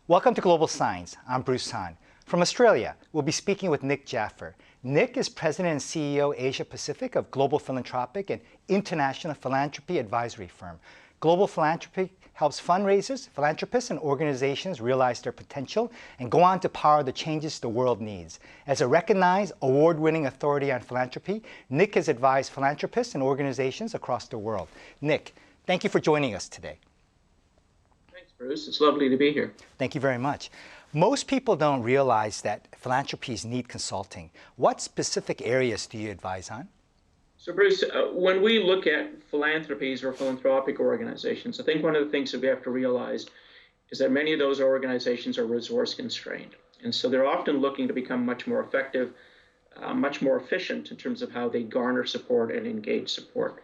Welcome to Global Science. I'm Bruce Han. From Australia, we'll be speaking with Nick Jaffer. Nick is President and CEO Asia Pacific of Global Philanthropic, an international philanthropy advisory firm. Global Philanthropy helps fundraisers, philanthropists, and organizations realize their potential and go on to power the changes the world needs. As a recognized, award-winning authority on philanthropy, Nick has advised philanthropists and organizations across the world. Nick, thank you for joining us today. Thanks, Bruce. It's lovely to be here. Thank you very much. Most people don't realize that philanthropies need consulting. What specific areas do you advise on? So, Bruce, when we look at philanthropies or philanthropic organizations, I think one of the things that we have to realize is that many of those organizations are resource constrained. And so they're often looking to become much more effective, much more efficient in terms of how they garner support and engage support.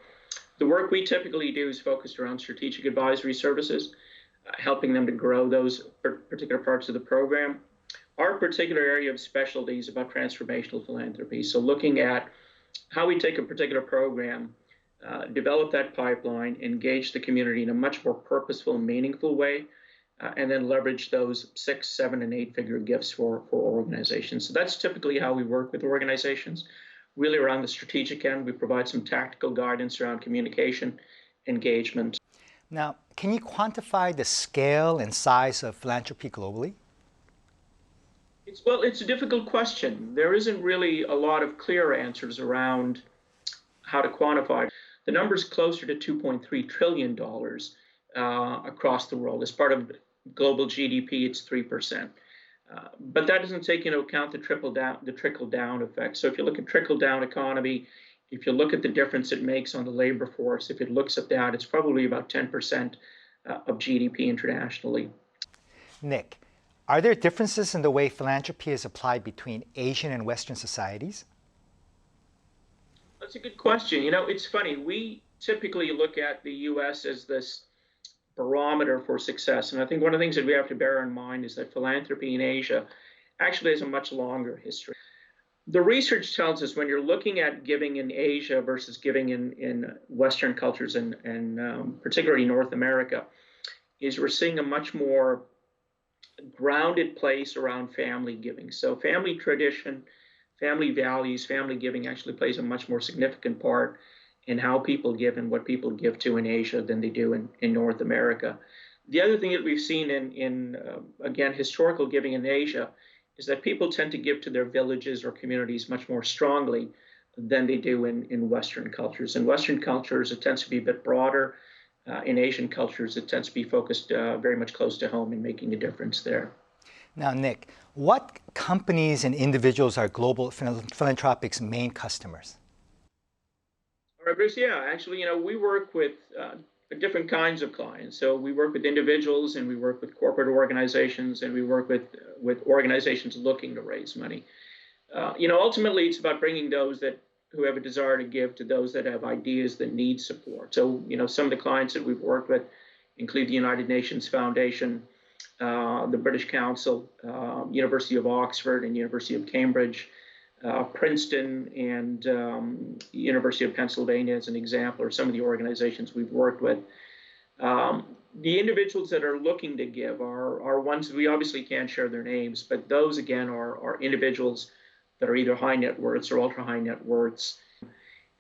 The work we typically do is focused around strategic advisory services, helping them to grow those particular parts of the program. Our particular area of specialty is about transformational philanthropy. So looking at how we take a particular program, develop that pipeline, engage the community in a much more purposeful and meaningful way, and then leverage those 6, 7, and 8-figure gifts for organizations. So that's typically how we work with organizations. Really around the strategic end, we provide some tactical guidance around communication, engagement. Now, can you quantify the scale and size of philanthropy globally? It's a difficult question. There isn't really a lot of clear answers around how to quantify. The number's closer to $2.3 trillion across the world. As part of global GDP, it's 3%. But that doesn't take into account the trickle-down effect. So if you look at trickle-down economy, if you look at the difference it makes on the labor force, if it looks at that, it's probably about 10% of GDP internationally. Nick, are there differences in the way philanthropy is applied between Asian and Western societies? That's a good question. You know, it's funny. We typically look at the U.S. as this barometer for success. And I think one of the things that we have to bear in mind is that philanthropy in Asia actually has a much longer history. The research tells us when you're looking at giving in Asia versus giving in Western cultures and particularly North America, is we're seeing a much more grounded place around family giving. So family tradition, family values, family giving actually plays a much more significant part in how people give and what people give to in Asia than they do in North America. The other thing that we've seen in again, historical giving in Asia is that people tend to give to their villages or communities much more strongly than they do in Western cultures. In Western cultures, it tends to be a bit broader. In Asian cultures, it tends to be focused very much close to home and making a difference there. Now, Nick, what companies and individuals are Global Philanthropic's main customers? All right, Bruce, yeah, actually, you know, we work with different kinds of clients. So we work with individuals and we work with corporate organizations and we work with organizations looking to raise money. You know, ultimately, it's about bringing those who have a desire to give to those that have ideas that need support. So, you know, some of the clients that we've worked with include the United Nations Foundation, the British Council, University of Oxford and University of Cambridge, Princeton and University of Pennsylvania as an example, or some of the organizations we've worked with. The individuals that are looking to give are ones we obviously can't share their names, but those again are individuals that are either high net worths or ultra high net worths.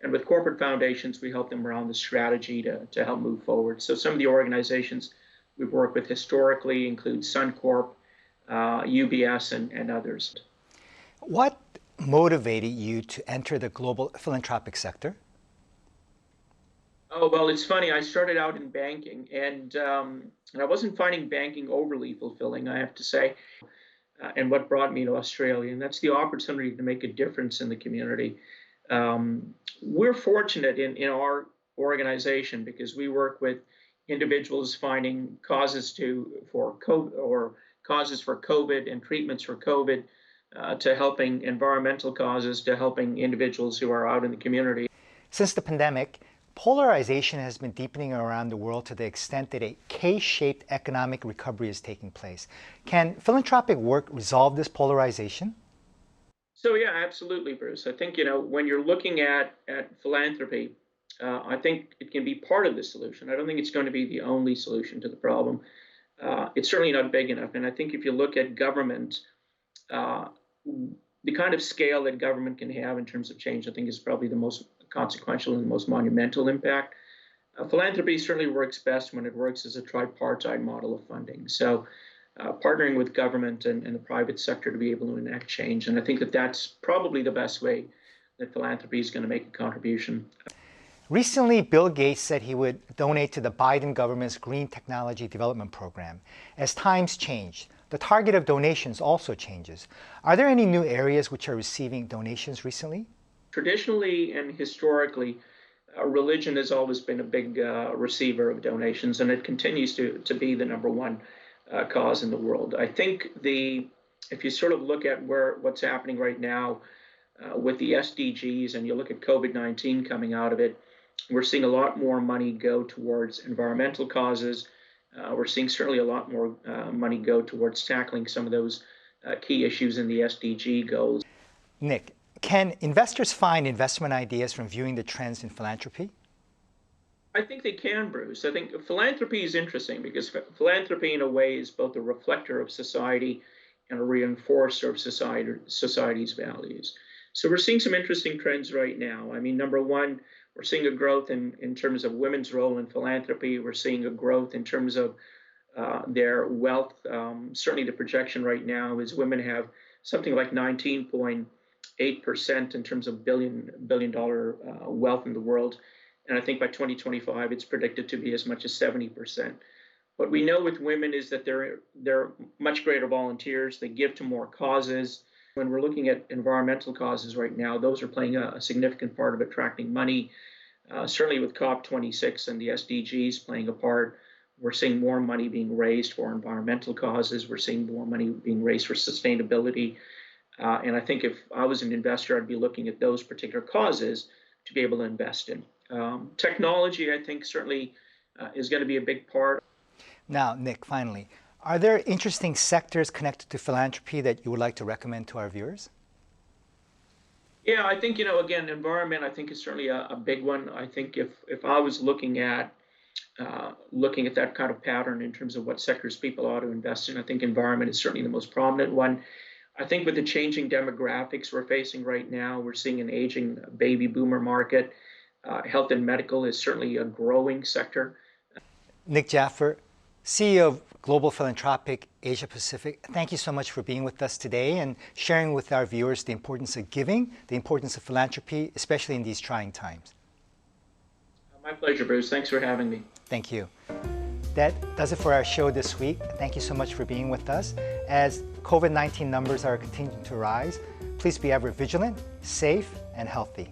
And with corporate foundations, we help them around the strategy to help move forward. So some of the organizations we've worked with historically include Suncorp, UBS, and others. What motivated you to enter the global philanthropic sector? Oh, well, it's funny. I started out in banking, and I wasn't finding banking overly fulfilling, I have to say. And what brought me to Australia, and that's the opportunity to make a difference in the community. We're fortunate in our organization because we work with individuals finding causes for COVID and treatments for COVID, to helping environmental causes, to helping individuals who are out in the community. Since the pandemic, polarization has been deepening around the world to the extent that a K-shaped economic recovery is taking place. Can philanthropic work resolve this polarization? So yeah, absolutely, Bruce. I think, you know, when you're looking at philanthropy, I think it can be part of the solution. I don't think it's going to be the only solution to the problem. it's certainly not big enough. And I think if you look at government, the kind of scale that government can have in terms of change, I think is probably the most consequential and the most monumental impact. Philanthropy certainly works best when it works as a tripartite model of funding. So partnering with government and the private sector to be able to enact change. And I think that that's probably the best way that philanthropy is going to make a contribution. Recently, Bill Gates said he would donate to the Biden government's Green Technology Development Program. As times change, the target of donations also changes. Are there any new areas which are receiving donations recently? Traditionally and historically, religion has always been a big receiver of donations, and it continues to be the number one cause in the world. I think if you sort of look at what's happening right now with the SDGs, and you look at COVID-19 coming out of it, we're seeing a lot more money go towards environmental causes. We're seeing certainly a lot more money go towards tackling some of those key issues in the SDG goals. Nick, can investors find investment ideas from viewing the trends in philanthropy? I think they can, Bruce. I think philanthropy is interesting because philanthropy, in a way, is both a reflector of society and a reinforcer of society's values. So we're seeing some interesting trends right now. I mean, number one, we're seeing a growth in terms of women's role in philanthropy. We're seeing a growth in terms of their wealth. Certainly the projection right now is women have something like 19.8% in terms of billion dollar wealth in the world. And I think by 2025, it's predicted to be as much as 70%. What we know with women is that they're much greater volunteers. They give to more causes. When we're looking at environmental causes right now, those are playing a significant part of attracting money. Certainly with COP26 and the SDGs playing a part, we're seeing more money being raised for environmental causes. We're seeing more money being raised for sustainability. And I think if I was an investor, I'd be looking at those particular causes to be able to invest in. Technology, I think, certainly is going to be a big part. Now, Nick, finally, are there interesting sectors connected to philanthropy that you would like to recommend to our viewers? Yeah, I think, again, environment, I think is certainly a big one. I think if I was looking at that kind of pattern in terms of what sectors people ought to invest in, I think environment is certainly the most prominent one. I think with the changing demographics we're facing right now, we're seeing an aging baby boomer market. Health and medical is certainly a growing sector. Nick Jaffer, CEO of Global Philanthropic Asia Pacific, thank you so much for being with us today and sharing with our viewers the importance of giving, the importance of philanthropy, especially in these trying times. My pleasure, Bruce. Thanks for having me. Thank you. That does it for our show this week. Thank you so much for being with us. As COVID-19 numbers are continuing to rise, please be ever vigilant, safe, and healthy.